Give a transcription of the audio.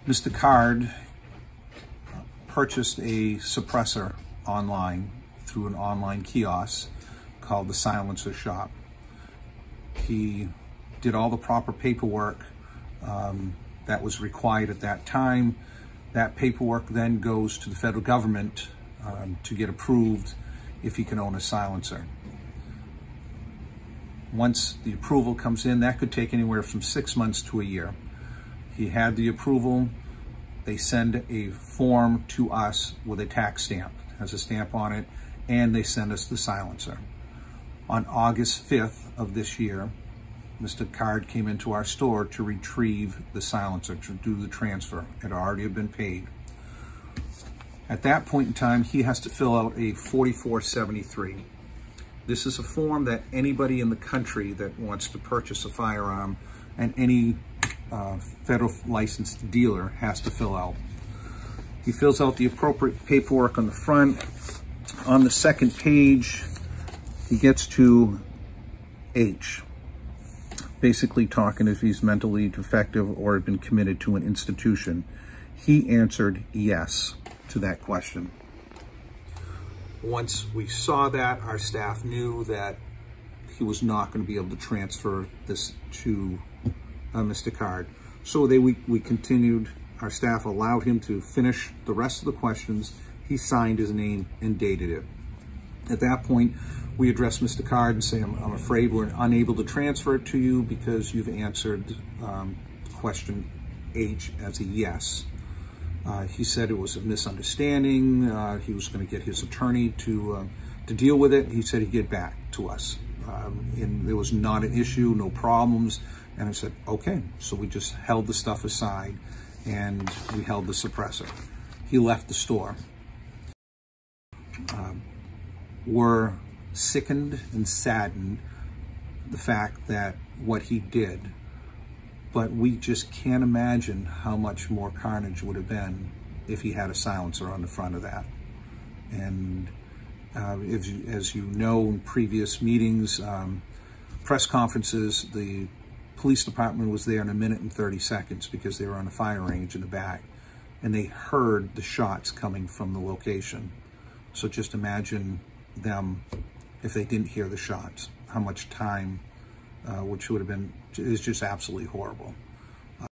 Mr. Card purchased a suppressor online through an online kiosk called the Silencer Shop. He did all the proper paperwork that was required at that time. That paperwork then goes to the federal government to get approved if he can own a silencer. Once the approval comes in, that could take anywhere from 6 months to a year. He had the approval. They send a form to us with a tax stamp, has a stamp on it, and they send us the silencer. On August 5th of this year, Mr. Card came into our store to retrieve the silencer, to do the transfer. It had already been paid. At that point in time, he has to fill out a 4473. This is a form that anybody in the country that wants to purchase a firearm and any federal licensed dealer has to fill out. He fills out the appropriate paperwork on the front. On the second page, he gets to H, basically talking if he's mentally defective or had been committed to an institution. He answered yes to that question. Once we saw that, our staff knew that he was not going to be able to transfer this to Mr. Card. So we continued, our staff allowed him to finish the rest of the questions. He signed his name and dated it. At that point, we addressed Mr. Card and say, I'm afraid we're unable to transfer it to you because you've answered question H as a yes. He said it was a misunderstanding. He was going to get his attorney to deal with it. He said he'd get back to us. And there was not an issue, no problems. And I said, okay. So we just held the stuff aside and we held the suppressor. He left the store. We're sickened and saddened the fact that what he did, but we just can't imagine how much more carnage would have been if he had a silencer on the front of that. And as you know, in previous meetings, press conferences, the police department was there in 1 minute and 30 seconds because they were on a fire range in the back, and they heard the shots coming from the location. So just imagine them if they didn't hear the shots, how much time, which would have been, is just absolutely horrible.